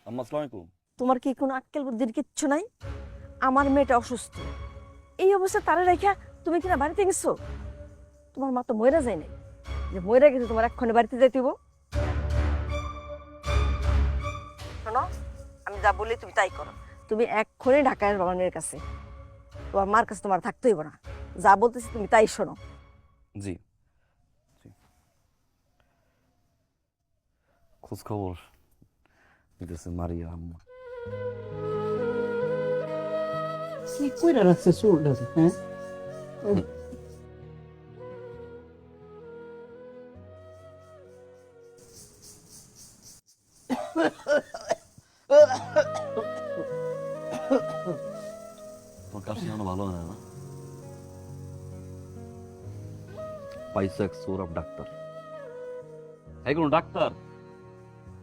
আম্মা আসসালামু আলাইকুম। তোমার কি কোনো আক্কেল বুদ্ধির কিচ্ছু নাই? আমার মেয়েটা অসুস্থ, এই অবস্থা তারা রেখা তুমি কিনা বাড়িতে গেছো? তোমার মা তো মইরা যায় নাই, যে মইরা গেছে তোমার এক্ষণে বাড়িতে যাইতে হইব? শোনো, আমি যা বলি তুমি তাই করো। তুমি এক্ষণে ঢাকায় আসবা আমার মেয়ের কাছে, তোমার মার কাছে তোমার থাকতে হইব না। যা বলতেছি তুমি তাই শোনো। জি জি, খোঁজ খবর নিতেছে মারিয়া আম্মা। কি কইরা রাখছে চুলটা, হ্যাঁ? তোমার কাশি এখনো ভালো হয় না? পাইছো এক সৌরভ ডাক্তার। এই কোন ডাক্তার?